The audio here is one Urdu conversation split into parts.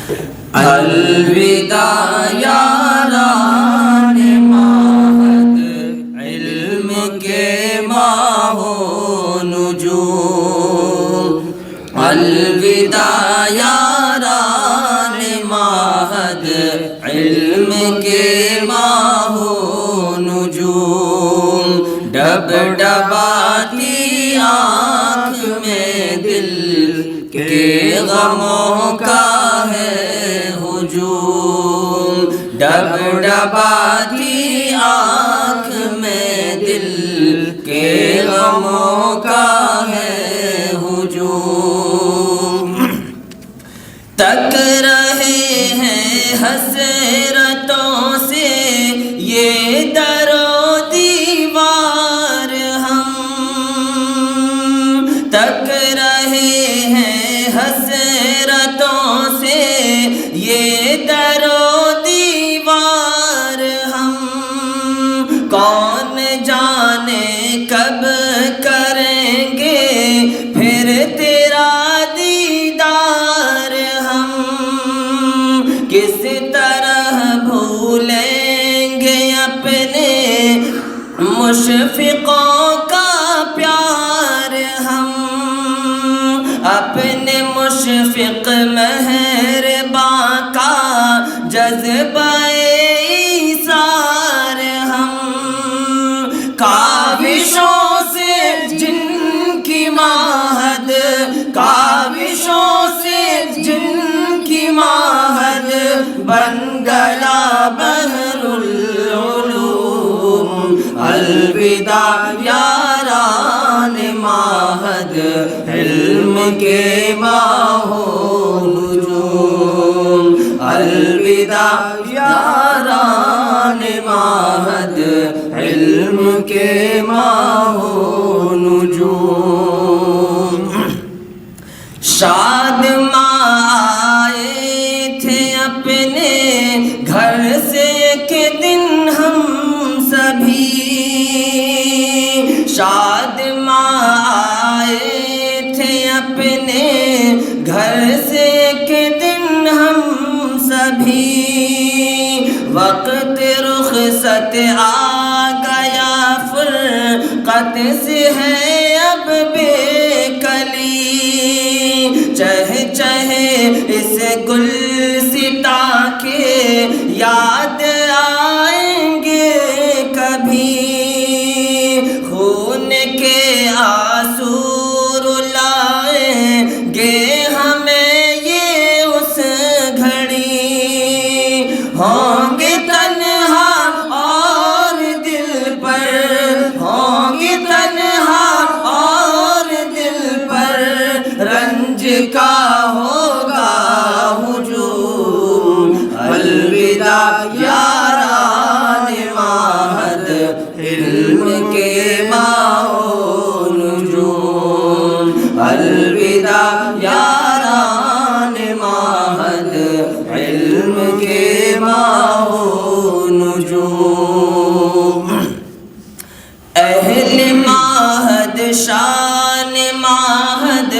الوداع یاران ماہد علم کے ماہو نجوم، الوداع یاران ماہد علم کے ماہو نجوم، ڈب ڈباتی آنکھ میں دل کے غموں کا ہے ہجوم، ڈب ڈباتی آنکھ میں دل کے غموں کا ہے ہجوم، تک رہے ہیں حسرتوں سے یہ در و دیوار، ہم تک رہے ہیں حسرتوں سے یہ در و دیوار، ہم کون جانے کب کریں گے پھر تیرا دیدار، ہم کس طرح بھولیں گے اپنے مشفقوں کا پیار، ہم اپنے مشفق مہرباں کا جذبہ ایثار، ہم کاوشوں سے جن کی ماہد، کاوشوں سے جن کی ماہد بن گیا بحر العلوم، الوداع یاران ماہد علم کے ماہو نجوم، الوداع یاران ماہد علم کے ماہو نجوم، شاد ماں آئے تھے اپنے گھر سے ایک دن ہم سبھی، شاد ماں آئے تھے اپنے گھر سے ایک دن ہم سبھی، وقت رخصت آ گیا فرقت سے ہے اب بے کلی، چہے چہے اس گلستا کے یاد آئیں گے کبھی، خون کے آنسو رلائیں گے ہمیں یہ اس گھڑی، ہوں گے تنہا اور دل پر، ہوں گے تنہا اور دل پر رنج کا ہوگا ہجوم، الوداع یاران ماہد علم کے ماہو نجوم، الوداع یاران ماہد علم کے ماہو نجوم، اہل ماہد شان ماہد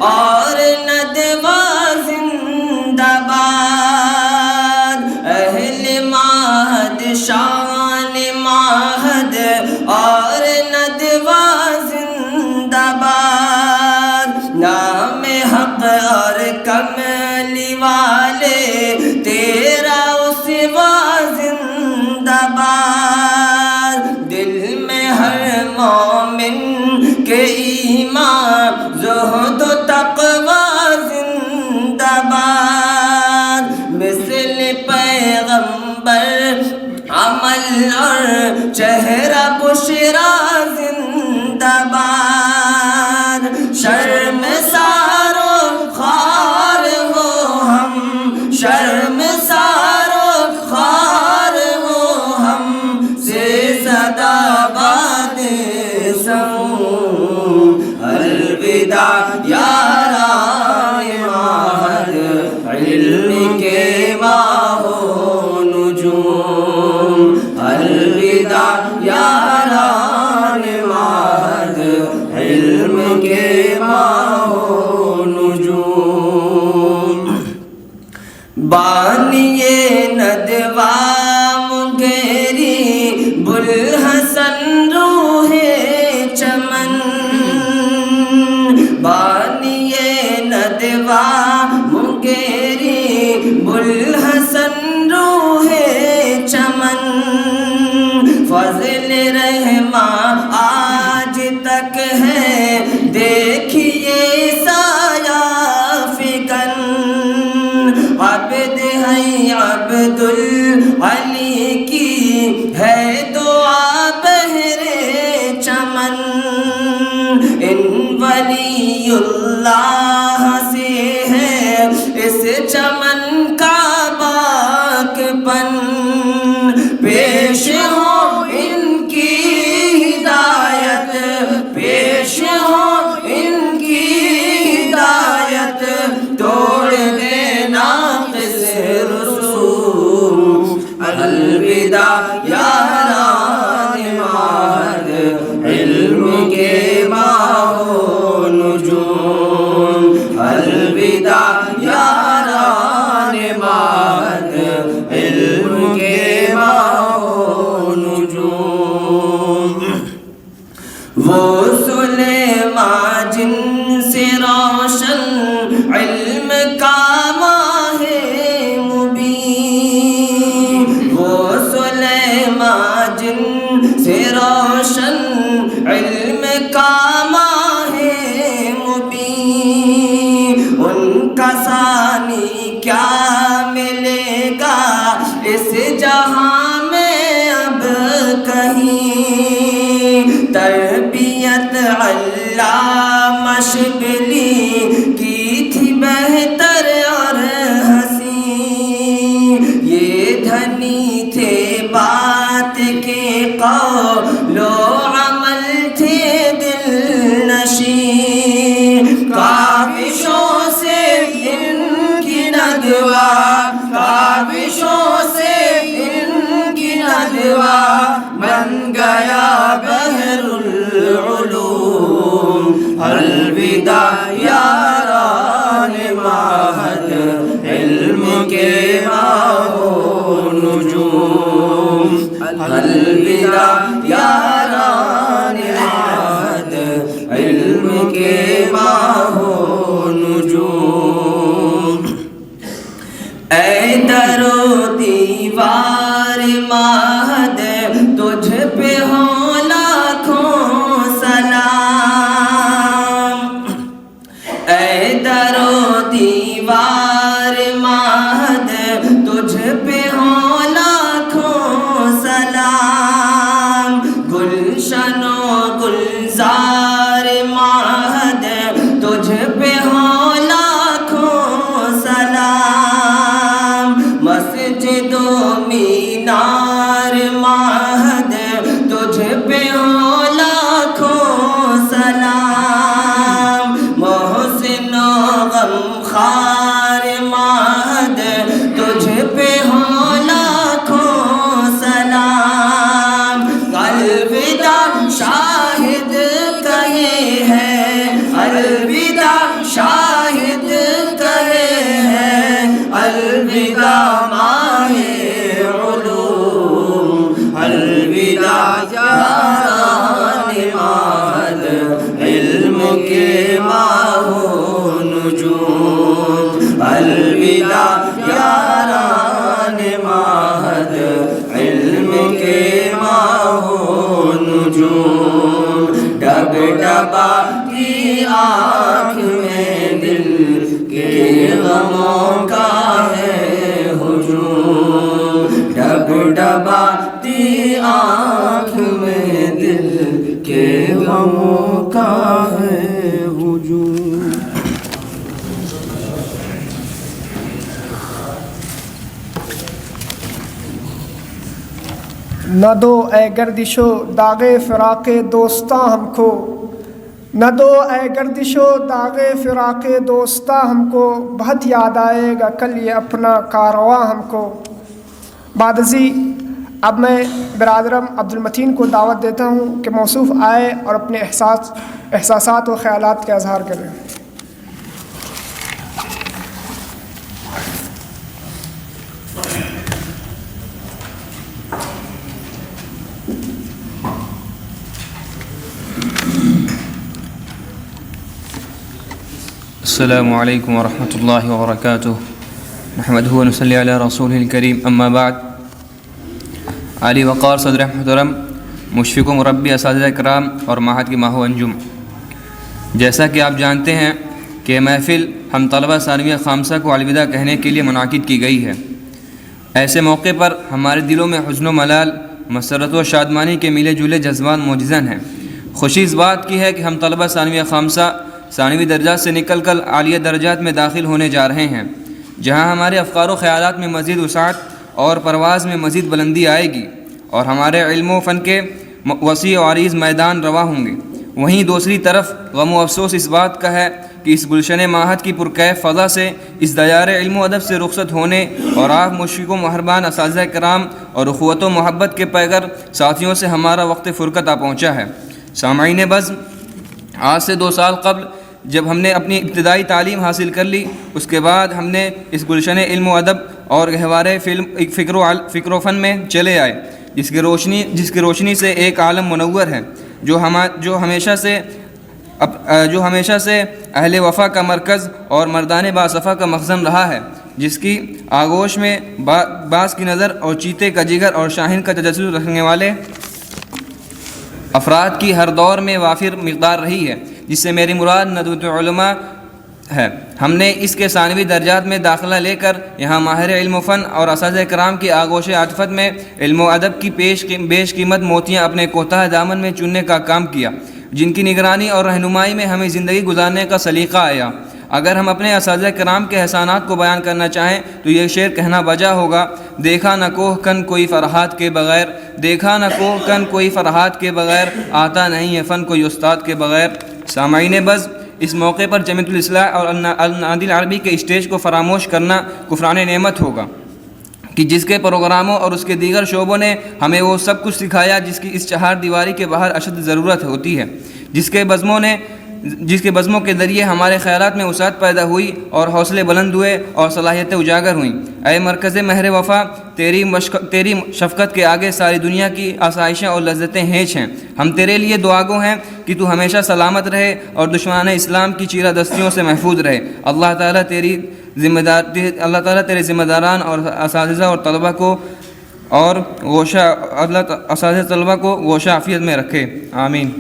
اور ندوہ زندہ باد، اہل ماہد شان ماہد اور ندوہ زندہ باد، نام حق اور کملی والے تیرا اسوہ زندہ باد، دل میں ہر مومن کے ایمان زہد و تقوی زندہ باد، مثل پیغمبر عمل اور چہرہ بشرا زندہ باد، شرم سارو خوار ہو ہم، شرم سارو خوار ہو ہم سے صدا باد سموم، الوداع یاران ماہد علم کے ماہو نجوم، الوداع یاران ماہد علم کے ماہو نجوم، بانیے ندوا مغیری بوالحسن روح چمن، بانیے ندوا مغیری بوالحسن روح چمن، فضل رحماں آج تک ہے دیکھیے سایہ فکن، عبد ہے عبدالعلی کی ہے دعا بہر چمن، ان ولی اللہ سے ہے اس چمن کا باغبن، پیش ہو ان کی ہدایت، پیش ہو ان کی ہدایت، توڑ دینا الوداع یاران معہد، علم کے ماہو نجوم، الوداع یاران معہد، علم کے ماہو نجوم، وہ سلیمان جن سے روشن علم کا ماہ مبین، وہ سلیمان جن سے روشن علم کا ماہ مبین، ان کا ثانی کیا ملے گا اس جہاں میں اب کہیں، تربیت علامہ شبلی کی تھی بہتر اور حسین، یہ دھنی تھے بات کے قول و عمل تھے دل نشین، کاوشوں سے ان کی ندوا، کاوشوں سے ان کی ندوا بن گیا بحر العلوم، الوداع یاران معہد، علم کے ماہو نجوم، الوداع یاران معہد، علم کے ماہو نجوم، اے در و دیوار معہد تجھ پہ ہو لاکھوں سلام، اے در و دیوار معہد تجھ پہ ہو لاکھوں سلام، گلشن و گلزار معہد تجھ پہ ہو لاکھوں سلام، مسجد و مینار معہد تجھ پہ ہو لاکھوں سلام، محسن و غمخوار معہد تجھ پہ ہو لاکھوں سلام، الوداع شاہد کہے ہیں، الوداع شاہد کہے ہیں، الوداع ماہ علوم، الوداع یاران معہد، علم کے ماہو نجوم، الوداع یاران معہد، علم کے ماہو نجوم، ڈب ڈباتی آنکھ میں دل کے غموں کا ہے ہجوم، ڈب ڈباتی آنکھ میں دل کے غموں کا ہے ہجوم۔ نہ دو اے گردش و داغ فراق دوستاں ہم کو، نہ دو اے گردش و داغ فراق دوستاں ہم کو، بہت یاد آئے گا کل یہ اپنا کارواں ہم کو۔ بعد ازیں اب میں برادرم عبدالمتین کو دعوت دیتا ہوں کہ موصوف آئے اور اپنے احساسات و خیالات کا اظہار کریں۔ السلام علیکم ورحمۃ اللہ وبرکاتہ نحمدہ ونصلی علی رسولہ الکریم اما بعد. علی وقار صدر محترم، مشفق و مربی اساتذہ کرام اور معہد کی ماہو انجم، جیسا کہ آپ جانتے ہیں کہ محفل ہم طلبہ ثانویہ خامسہ کو الوداع کہنے کے لیے منعقد کی گئی ہے. ایسے موقع پر ہمارے دلوں میں حزن و ملال، مسرت و شادمانی کے ملے جلے جذبات موجزن ہیں. خوشی اس بات کی ہے کہ ہم طلبہ ثانویہ خامسہ ثانوی درجات سے نکل کر عالیہ درجات میں داخل ہونے جا رہے ہیں، جہاں ہمارے افکار و خیالات میں مزید وسعت اور پرواز میں مزید بلندی آئے گی اور ہمارے علم و فن کے وسیع و عریض میدان رواں ہوں گے. وہیں دوسری طرف غم و افسوس اس بات کا ہے کہ اس گلشن معہد کی پرکیف فضا سے، اس دیار علم و ادب سے رخصت ہونے اور آپ مشفق و مہربان اساتذہ کرام اور اخوت و محبت کے پیگر ساتھیوں سے ہمارا وقت فرقت آ پہنچا ہے. سامعین بزم، آج سے 2 سال قبل جب ہم نے اپنی ابتدائی تعلیم حاصل کر لی، اس کے بعد ہم نے اس گلشن علم و ادب اور گہوارے فکر و فن میں چلے آئے، جس کی روشنی سے ایک عالم منور ہے، جو ہمیشہ سے اہل وفا کا مرکز اور مردان باصفا کا مخزن رہا ہے، جس کی آغوش میں باز کی نظر اور چیتے کا جگر اور شاہین کا تجسس رکھنے والے افراد کی ہر دور میں وافر مقدار رہی ہے، جس سے میری مراد ندوۃ علماء ہے. ہم نے اس کے ثانوی درجات میں داخلہ لے کر یہاں ماہر علم و فن اور اساتذہ کرام کی آغوش عاطفت میں علم و ادب کی بیش قیمت موتیاں اپنے کوتاہ دامن میں چننے کا کام کیا، جن کی نگرانی اور رہنمائی میں ہمیں زندگی گزارنے کا سلیقہ آیا. اگر ہم اپنے اساتذہ کرام کے احسانات کو بیان کرنا چاہیں تو یہ شعر کہنا بجا ہوگا: دیکھا نہ کوہ کن کوئی فرحات کے بغیر، دیکھا نہ کوہ کن کوئی فرحات کے بغیر، آتا نہیں ہے فن کوئی استاد کے بغیر. سامعین بز، اس موقع پر جمیعۃ الاصلاح اور النادی العربی کے اسٹیج کو فراموش کرنا کفران نعمت ہوگا کہ جس کے پروگراموں اور اس کے دیگر شعبوں نے ہمیں وہ سب کچھ سکھایا جس کی اس چہار دیواری کے باہر اشد ضرورت ہوتی ہے، جس کے بزموں کے ذریعے ہمارے خیالات میں وسعت پیدا ہوئی اور حوصلے بلند ہوئے اور صلاحیتیں اجاگر ہوئیں. اے مرکز مہر وفا، تیری شفقت کے آگے ساری دنیا کی آسائشیں اور لذتیں ہیچ ہیں. ہم تیرے لیے دعاگو ہیں کہ تو ہمیشہ سلامت رہے اور دشمنان اسلام کی چیرہ دستیوں سے محفوظ رہے. اللہ تعالیٰ تیرے ذمہ داران اور اساتذہ اور طلبہ کو اور اساتذہ طلبہ کو گوشہ عافیت میں رکھے. آمین.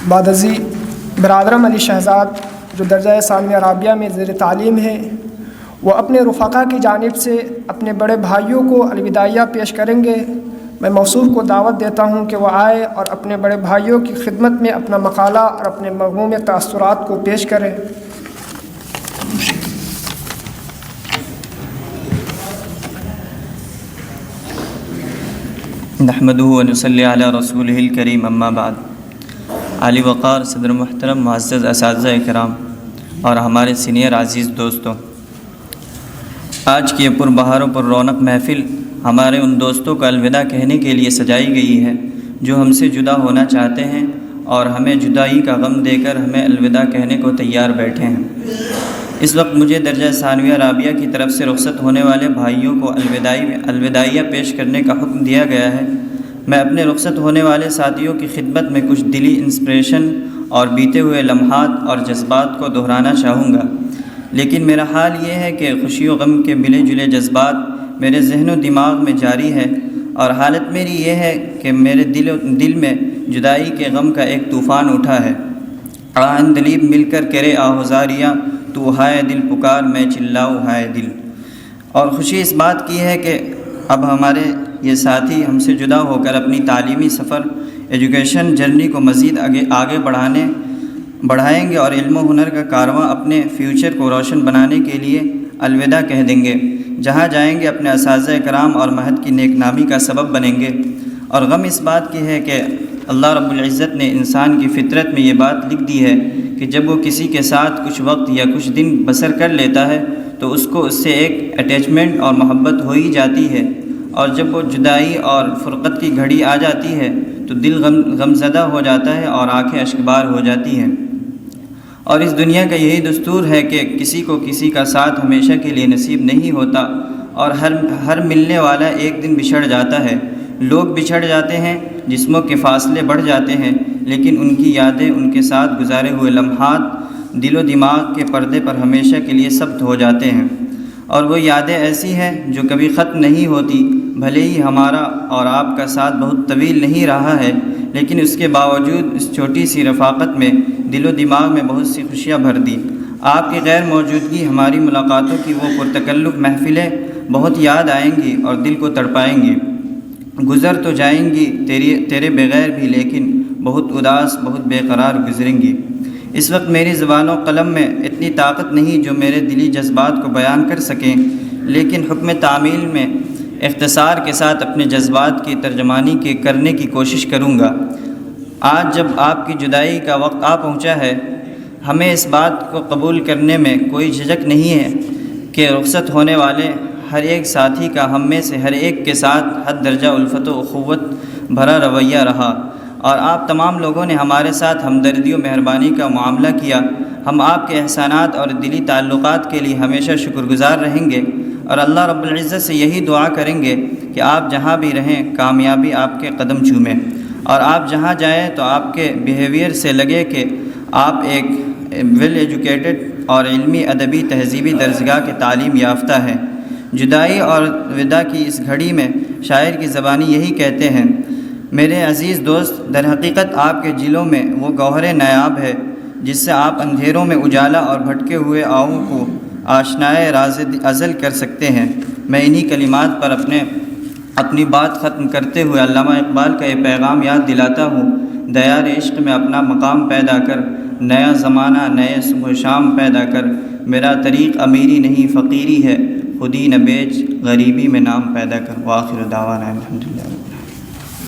بعد ازیں برادرم علی شہزاد جو درجہ ثانویہ رابعہ میں زیر تعلیم ہے، وہ اپنے رفقا کی جانب سے اپنے بڑے بھائیوں کو الوداعیہ پیش کریں گے. میں موصوف کو دعوت دیتا ہوں کہ وہ آئے اور اپنے بڑے بھائیوں کی خدمت میں اپنا مقالہ اور اپنے مغموم تاثرات کو پیش کریں. نحمدہ ونصلی علی رسولہ الکریم اما بعد. علی وقار صدر محترم، معزز اساتذہ کرام اور ہمارے سینئر عزیز دوستوں، آج کی یہ پربہار و پر رونق محفل ہمارے ان دوستوں کو الوداع کہنے کے لیے سجائی گئی ہے جو ہم سے جدا ہونا چاہتے ہیں اور ہمیں جدائی کا غم دے کر ہمیں الوداع کہنے کو تیار بیٹھے ہیں. اس وقت مجھے درجہ ثانویہ رابعہ کی طرف سے رخصت ہونے والے بھائیوں کو الوداعیہ پیش کرنے کا حکم دیا گیا ہے. میں اپنے رخصت ہونے والے ساتھیوں کی خدمت میں کچھ دلی انسپریشن اور بیتے ہوئے لمحات اور جذبات کو دہرانا چاہوں گا، لیکن میرا حال یہ ہے کہ خوشی و غم کے ملے جلے جذبات میرے ذہن و دماغ میں جاری ہے اور حالت میری یہ ہے کہ میرے دل میں جدائی کے غم کا ایک طوفان اٹھا ہے. عندلیب مل کر کرے آہوزاریاں، تو ہائے دل پکار میں چلاؤ ہائے دل. اور خوشی اس بات کی ہے کہ اب ہمارے یہ ساتھی ہم سے جدا ہو کر اپنی تعلیمی سفر، ایجوکیشن جرنی کو مزید آگے بڑھائیں گے اور علم و ہنر کا کارواں اپنے فیوچر کو روشن بنانے کے لیے الوداع کہہ دیں گے. جہاں جائیں گے اپنے اساتذہ کرام اور مہد کی نیک نامی کا سبب بنیں گے. اور غم اس بات کی ہے کہ اللہ رب العزت نے انسان کی فطرت میں یہ بات لکھ دی ہے کہ جب وہ کسی کے ساتھ کچھ وقت یا کچھ دن بسر کر لیتا ہے تو اس کو اس سے ایک اٹیچمنٹ اور محبت ہو ہی جاتی ہے، اور جب وہ جدائی اور فرقت کی گھڑی آ جاتی ہے تو دل غمزدہ ہو جاتا ہے اور آنکھیں اشکبار ہو جاتی ہیں. اور اس دنیا کا یہی دستور ہے کہ کسی کو کسی کا ساتھ ہمیشہ کے لیے نصیب نہیں ہوتا، اور ہر ملنے والا ایک دن بچھڑ جاتا ہے۔ لوگ بچھڑ جاتے ہیں، جسموں کے فاصلے بڑھ جاتے ہیں، لیکن ان کی یادیں، ان کے ساتھ گزارے ہوئے لمحات دل و دماغ کے پردے پر ہمیشہ کے لیے ثبت ہو جاتے ہیں۔ اور وہ یادیں ایسی ہیں جو کبھی ختم نہیں ہوتی۔ بھلے ہی ہمارا اور آپ کا ساتھ بہت طویل نہیں رہا ہے، لیکن اس کے باوجود اس چھوٹی سی رفاقت میں دل و دماغ میں بہت سی خوشیاں بھر دی۔ آپ کی غیر موجودگی ہماری ملاقاتوں کی وہ پرتکلف محفلیں بہت یاد آئیں گی اور دل کو تڑپائیں گی۔ گزر تو جائیں گی تیرے بغیر بھی، لیکن بہت اداس، بہت بے قرار گزریں گی۔ اس وقت میری زبان و قلم میں اتنی طاقت نہیں جو میرے دلی جذبات کو بیان کر سکیں، لیکن حکم تعمیل میں اختصار کے ساتھ اپنے جذبات کی ترجمانی کرنے کی کوشش کروں گا۔ آج جب آپ کی جدائی کا وقت آ پہنچا ہے، ہمیں اس بات کو قبول کرنے میں کوئی جھجک نہیں ہے کہ رخصت ہونے والے ہر ایک ساتھی کا ہم میں سے ہر ایک کے ساتھ حد درجہ الفت و اخوت بھرا رویہ رہا، اور آپ تمام لوگوں نے ہمارے ساتھ ہمدردی و مہربانی کا معاملہ کیا۔ ہم آپ کے احسانات اور دلی تعلقات کے لیے ہمیشہ شکر گزار رہیں گے، اور اللہ رب العزت سے یہی دعا کریں گے کہ آپ جہاں بھی رہیں کامیابی آپ کے قدم چومیں، اور آپ جہاں جائیں تو آپ کے بیہیویئر سے لگے کہ آپ ایک ویل ایجوکیٹڈ اور علمی ادبی تہذیبی درجگاہ کے تعلیم یافتہ ہیں۔ جدائی اور وداع کی اس گھڑی میں شاعر کی زبانی یہی کہتے ہیں: میرے عزیز دوست، در حقیقت آپ کے جلوں میں وہ گوہر نایاب ہے جس سے آپ اندھیروں میں اجالا اور بھٹکے ہوئے آؤں کو آشنائے راز ازل کر سکتے ہیں۔ میں انہی کلمات پر اپنی بات ختم کرتے ہوئے علامہ اقبال کا یہ پیغام یاد دلاتا ہوں: دیار عشق میں اپنا مقام پیدا کر، نیا زمانہ نئے صبح شام پیدا کر، میرا طریق امیری نہیں فقیری ہے، خودی نہ بیچ غریبی میں نام پیدا کر۔ وآخر دعوانا الحمدللہ۔